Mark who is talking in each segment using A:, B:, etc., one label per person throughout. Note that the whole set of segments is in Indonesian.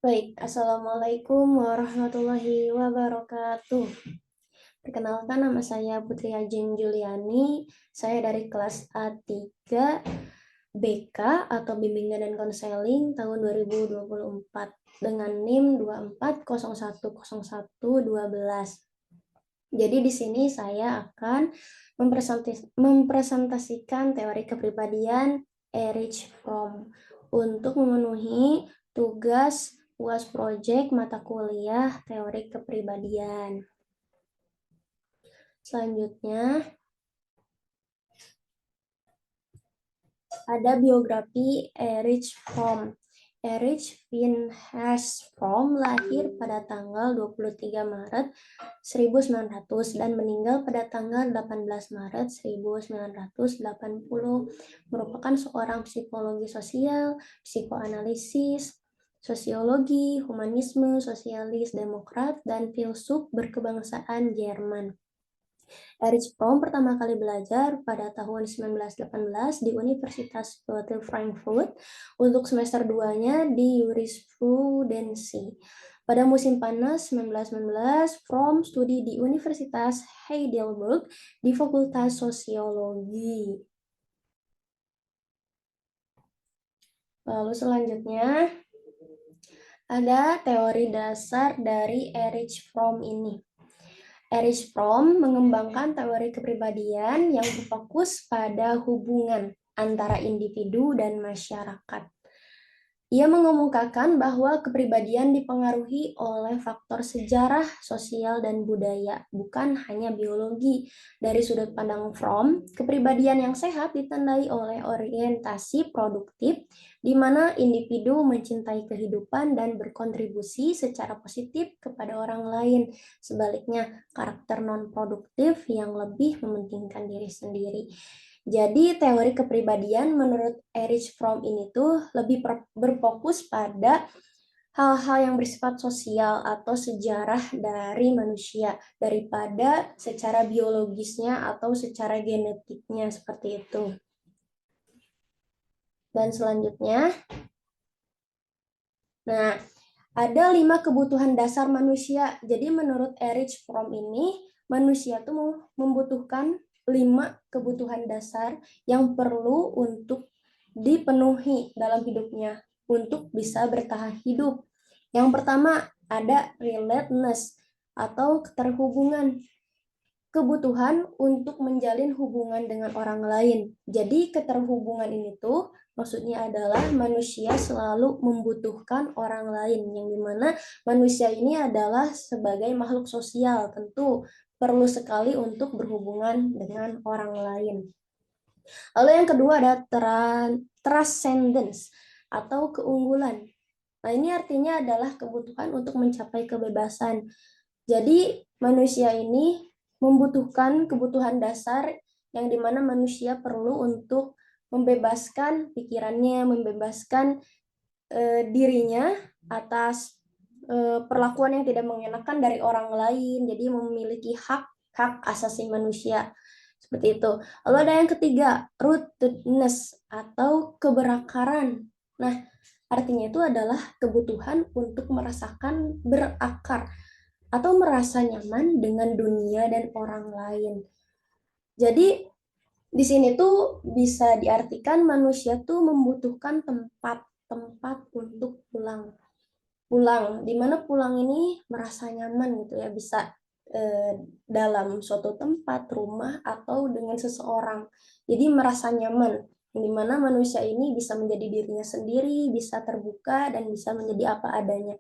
A: Baik, Assalamualaikum warahmatullahi wabarakatuh. Perkenalkan, nama saya Putri Ajeng Juliani. Saya dari kelas A3 BK atau Bimbingan dan Konseling tahun 2024 dengan NIM 24010112. Jadi di sini saya akan mempresentasikan teori kepribadian Erich Fromm untuk memenuhi tugas UAS Project mata kuliah teori kepribadian. Selanjutnya ada biografi Erich Fromm. Erich Pinchas Fromm lahir pada tanggal 23 Maret 1900 dan meninggal pada tanggal 18 Maret 1980, merupakan seorang psikologi sosial, psikoanalisis, sosiologi, humanisme, sosialis, demokrat, dan filsuf berkebangsaan Jerman. Erich Fromm pertama kali belajar pada tahun 1918 di Universitas Goethe Frankfurt untuk semester 2-nya di jurisprudensi. Pada musim panas 1919, Fromm studi di Universitas Heidelberg di Fakultas Sosiologi. Lalu selanjutnya ada teori dasar dari Erich Fromm ini. Erich Fromm mengembangkan teori kepribadian yang berfokus pada hubungan antara individu dan masyarakat. Ia mengemukakan bahwa kepribadian dipengaruhi oleh faktor sejarah, sosial, dan budaya, bukan hanya biologi. Dari sudut pandang Fromm, kepribadian yang sehat ditandai oleh orientasi produktif, di mana individu mencintai kehidupan dan berkontribusi secara positif kepada orang lain. Sebaliknya, karakter non-produktif yang lebih mementingkan diri sendiri. Jadi teori kepribadian menurut Erich Fromm ini tuh lebih berfokus pada hal-hal yang bersifat sosial atau sejarah dari manusia daripada secara biologisnya atau secara genetiknya seperti itu. Dan selanjutnya, nah ada 5 kebutuhan dasar manusia. Jadi menurut Erich Fromm ini manusia tuh membutuhkan 5 kebutuhan dasar yang perlu untuk dipenuhi dalam hidupnya untuk bisa bertahan hidup. Yang pertama ada relatedness atau keterhubungan, kebutuhan untuk menjalin hubungan dengan orang lain. Jadi keterhubungan ini tuh maksudnya adalah manusia selalu membutuhkan orang lain, yang dimana manusia ini adalah sebagai makhluk sosial, tentu perlu sekali untuk berhubungan dengan orang lain. Lalu yang kedua ada transcendence atau keunggulan. Nah, ini artinya adalah kebutuhan untuk mencapai kebebasan. Jadi, manusia ini membutuhkan kebutuhan dasar yang dimana manusia perlu untuk membebaskan pikirannya, membebaskan dirinya atas perlakuan yang tidak mengenakan dari orang lain. Jadi, memiliki hak asasi manusia. Seperti itu. Lalu ada yang ketiga, rootedness atau keberakaran. Nah, artinya itu adalah kebutuhan untuk merasakan berakar atau merasa nyaman dengan dunia dan orang lain. Jadi di sini tuh bisa diartikan manusia tuh membutuhkan tempat untuk pulang. Pulang, di mana pulang ini merasa nyaman gitu ya, bisa dalam suatu tempat, rumah, atau dengan seseorang. Jadi merasa nyaman, di mana manusia ini bisa menjadi dirinya sendiri, bisa terbuka, dan bisa menjadi apa adanya.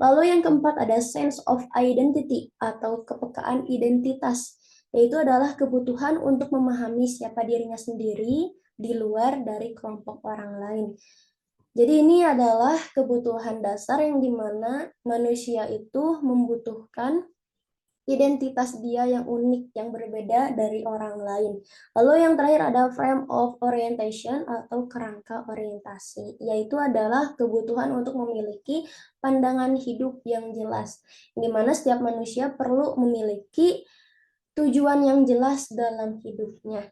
A: Lalu yang keempat ada sense of identity atau kepekaan identitas, yaitu adalah kebutuhan untuk memahami siapa dirinya sendiri di luar dari kelompok orang lain. Jadi ini adalah kebutuhan dasar yang dimana manusia itu membutuhkan identitas dia yang unik, yang berbeda dari orang lain. Lalu yang terakhir ada frame of orientation atau kerangka orientasi, yaitu adalah kebutuhan untuk memiliki pandangan hidup yang jelas, di mana setiap manusia perlu memiliki tujuan yang jelas dalam hidupnya.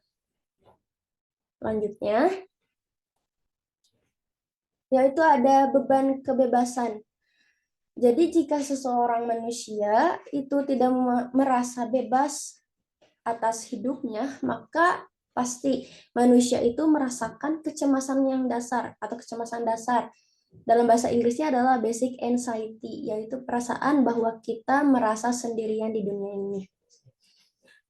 A: Selanjutnya, yaitu ada beban kebebasan. Jadi jika seseorang manusia itu tidak merasa bebas atas hidupnya, maka pasti manusia itu merasakan kecemasan yang dasar atau kecemasan dasar. Dalam bahasa Inggrisnya adalah basic anxiety, yaitu perasaan bahwa kita merasa sendirian di dunia ini.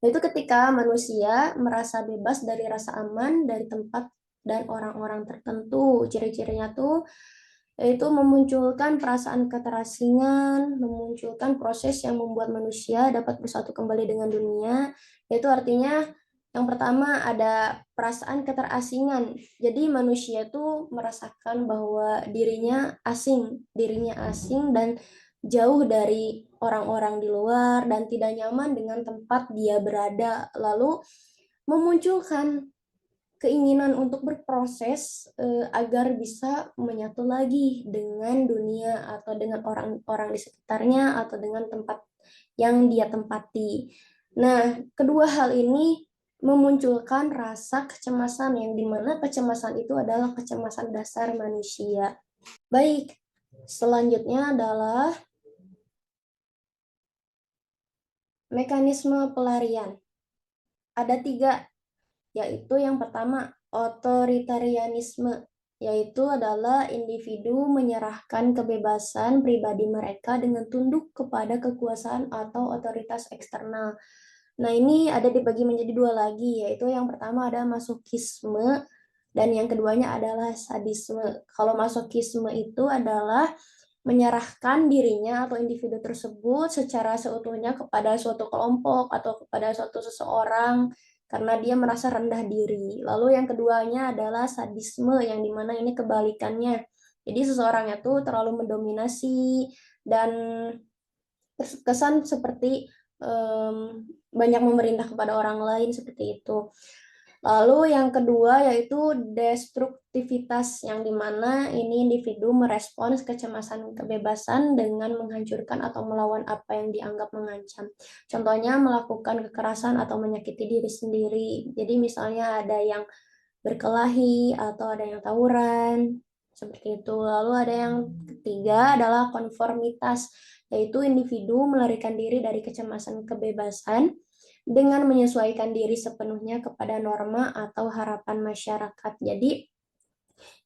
A: Yaitu ketika manusia merasa bebas dari rasa aman, dari tempat dan orang-orang tertentu. Ciri-cirinya tuh yaitu memunculkan perasaan keterasingan, memunculkan proses yang membuat manusia dapat bersatu kembali dengan dunia, yaitu artinya yang pertama ada perasaan keterasingan. Jadi manusia itu merasakan bahwa dirinya asing dan jauh dari orang-orang di luar dan tidak nyaman dengan tempat dia berada. Lalu memunculkan keinginan untuk berproses agar bisa menyatu lagi dengan dunia atau dengan orang-orang di sekitarnya atau dengan tempat yang dia tempati. Nah, kedua hal ini memunculkan rasa kecemasan yang dimana kecemasan itu adalah kecemasan dasar manusia. Baik, selanjutnya adalah mekanisme pelarian. Ada 3, yaitu yang pertama otoritarianisme, yaitu adalah individu menyerahkan kebebasan pribadi mereka dengan tunduk kepada kekuasaan atau otoritas eksternal. Nah, ini ada dibagi menjadi 2 lagi, yaitu yang pertama ada masokisme dan yang keduanya adalah sadisme. Kalau masokisme itu adalah menyerahkan dirinya atau individu tersebut secara seutuhnya kepada suatu kelompok atau kepada suatu seseorang karena dia merasa rendah diri. Lalu yang keduanya adalah sadisme yang dimana ini kebalikannya. Jadi seseorang itu terlalu mendominasi dan terkesan seperti banyak memerintah kepada orang lain seperti itu. Lalu yang kedua yaitu destruktivitas yang dimana ini individu merespons kecemasan kebebasan dengan menghancurkan atau melawan apa yang dianggap mengancam. Contohnya melakukan kekerasan atau menyakiti diri sendiri. Jadi misalnya ada yang berkelahi atau ada yang tawuran seperti itu. Lalu ada yang ketiga adalah konformitas, yaitu individu melarikan diri dari kecemasan kebebasan dengan menyesuaikan diri sepenuhnya kepada norma atau harapan masyarakat. Jadi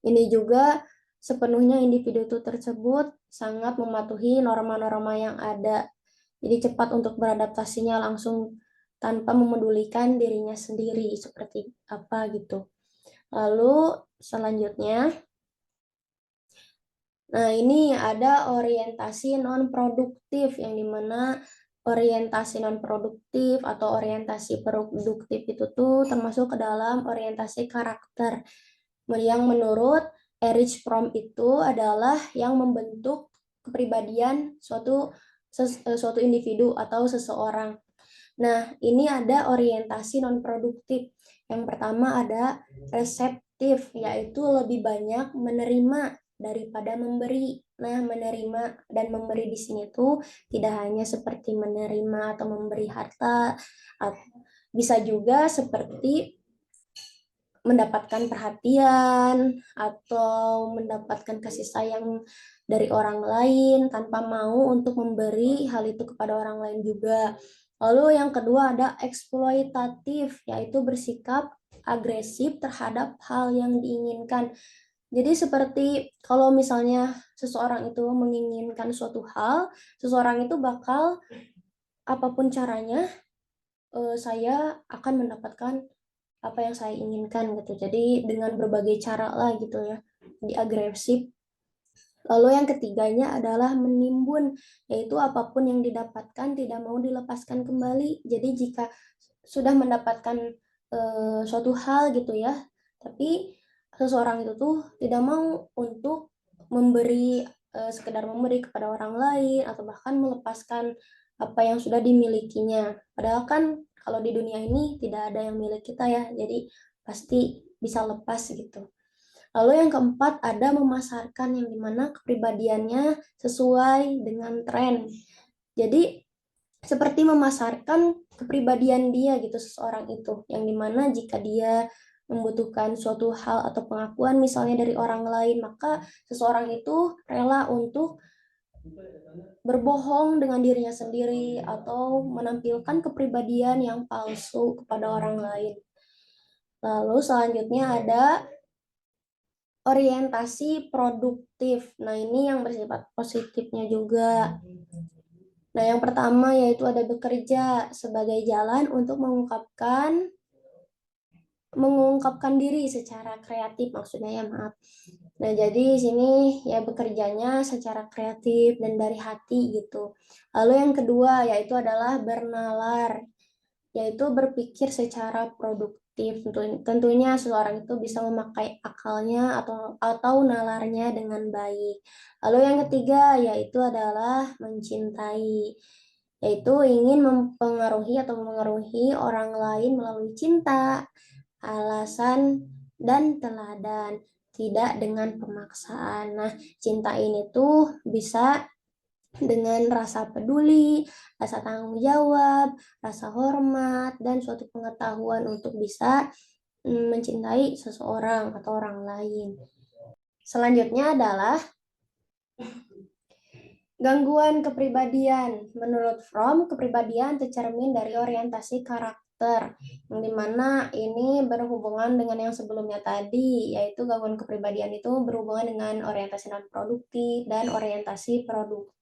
A: ini juga sepenuhnya individu tersebut sangat mematuhi norma-norma yang ada. Jadi cepat untuk beradaptasinya langsung tanpa memedulikan dirinya sendiri seperti apa gitu. Lalu selanjutnya, nah ini ada orientasi non-produktif yang dimana orientasi non-produktif atau orientasi produktif itu tuh termasuk ke dalam orientasi karakter yang menurut Erich Fromm itu adalah yang membentuk kepribadian suatu individu atau seseorang. Nah, ini ada orientasi non-produktif. Yang pertama ada reseptif, yaitu lebih banyak menerima daripada memberi. Nah, menerima dan memberi di sini tuh tidak hanya seperti menerima atau memberi harta, bisa juga seperti mendapatkan perhatian atau mendapatkan kasih sayang dari orang lain tanpa mau untuk memberi hal itu kepada orang lain juga. Lalu yang kedua ada eksploitatif, yaitu bersikap agresif terhadap hal yang diinginkan. Jadi seperti kalau misalnya seseorang itu menginginkan suatu hal, seseorang itu bakal apapun caranya saya akan mendapatkan apa yang saya inginkan gitu. Jadi dengan berbagai cara lah gitu ya. Jadi agresif. Lalu yang ketiganya adalah menimbun, yaitu apapun yang didapatkan tidak mau dilepaskan kembali. Jadi jika sudah mendapatkan suatu hal gitu ya, tapi seseorang itu tuh tidak mau untuk memberi sekedar memberi kepada orang lain atau bahkan melepaskan apa yang sudah dimilikinya. Padahal kan kalau di dunia ini tidak ada yang milik kita ya, jadi pasti bisa lepas gitu. Lalu yang keempat ada memasarkan yang dimana kepribadiannya sesuai dengan tren. Jadi seperti memasarkan kepribadian dia gitu seseorang itu, yang dimana jika dia membutuhkan suatu hal atau pengakuan misalnya dari orang lain, maka seseorang itu rela untuk berbohong dengan dirinya sendiri atau menampilkan kepribadian yang palsu kepada orang lain. Lalu selanjutnya ada orientasi produktif. Nah, ini yang bersifat positifnya juga. Nah, yang pertama yaitu ada bekerja sebagai jalan untuk mengungkapkan diri secara kreatif, maksudnya ya, maaf. Nah, jadi di sini ya bekerjanya secara kreatif dan dari hati gitu. Lalu yang kedua yaitu adalah bernalar, yaitu berpikir secara produktif. Tentunya seseorang itu bisa memakai akalnya atau nalarnya dengan baik. Lalu yang ketiga yaitu adalah mencintai, yaitu ingin mempengaruhi atau memengaruhi orang lain melalui cinta, alasan, dan teladan, tidak dengan pemaksaan. Nah, cinta ini tuh bisa dengan rasa peduli, rasa tanggung jawab, rasa hormat, dan suatu pengetahuan untuk bisa mencintai seseorang atau orang lain. Selanjutnya adalah gangguan kepribadian. Menurut Fromm, kepribadian tercermin dari orientasi karakter, yang dimana ini berhubungan dengan yang sebelumnya tadi, yaitu gangguan kepribadian itu berhubungan dengan orientasi non produktif dan orientasi produktif.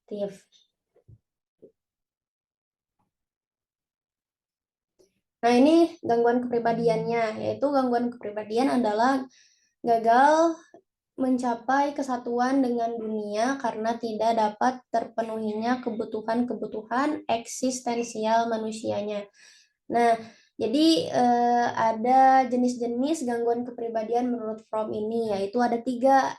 A: Nah, ini gangguan kepribadiannya, yaitu gangguan kepribadian adalah gagal mencapai kesatuan dengan dunia karena tidak dapat terpenuhinya kebutuhan-kebutuhan eksistensial manusianya. Nah, jadi ada jenis-jenis gangguan kepribadian menurut Fromm ini, yaitu ada 3.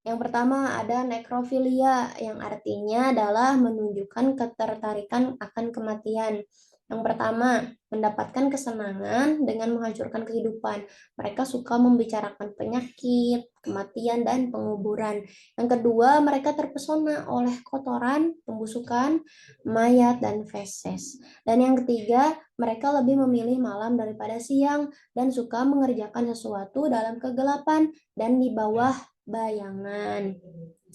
A: Yang pertama ada nekrofilia, yang artinya adalah menunjukkan ketertarikan akan kematian. Yang pertama, mendapatkan kesenangan dengan menghancurkan kehidupan. Mereka suka membicarakan penyakit, kematian, dan penguburan. Yang kedua, mereka terpesona oleh kotoran, pembusukan, mayat, dan feses. Dan yang ketiga, mereka lebih memilih malam daripada siang dan suka mengerjakan sesuatu dalam kegelapan dan di bawah bayangan.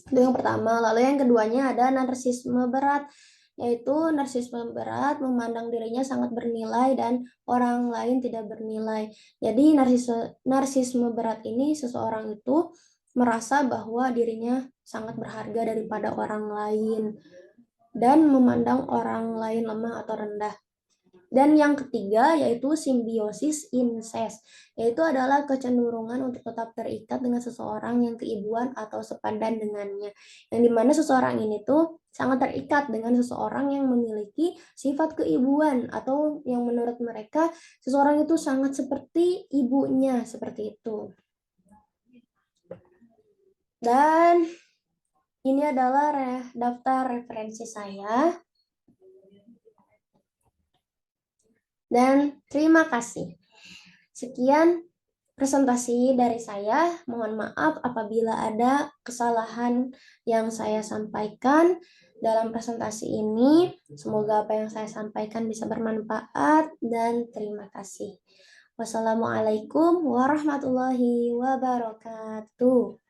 A: Itu yang pertama. Lalu yang keduanya ada narsisme berat, yaitu narsisme berat memandang dirinya sangat bernilai dan orang lain tidak bernilai. Jadi narsisme berat ini seseorang itu merasa bahwa dirinya sangat berharga daripada orang lain dan memandang orang lain lemah atau rendah. Dan yang ketiga yaitu simbiosis incest, yaitu adalah kecenderungan untuk tetap terikat dengan seseorang yang keibuan atau sepadan dengannya. Yang dimana seseorang ini tuh sangat terikat dengan seseorang yang memiliki sifat keibuan atau yang menurut mereka seseorang itu sangat seperti ibunya, seperti itu. Dan ini adalah daftar referensi saya. Dan terima kasih. Sekian presentasi dari saya. Mohon maaf apabila ada kesalahan yang saya sampaikan dalam presentasi ini. Semoga apa yang saya sampaikan bisa bermanfaat dan terima kasih. Wassalamualaikum warahmatullahi wabarakatuh.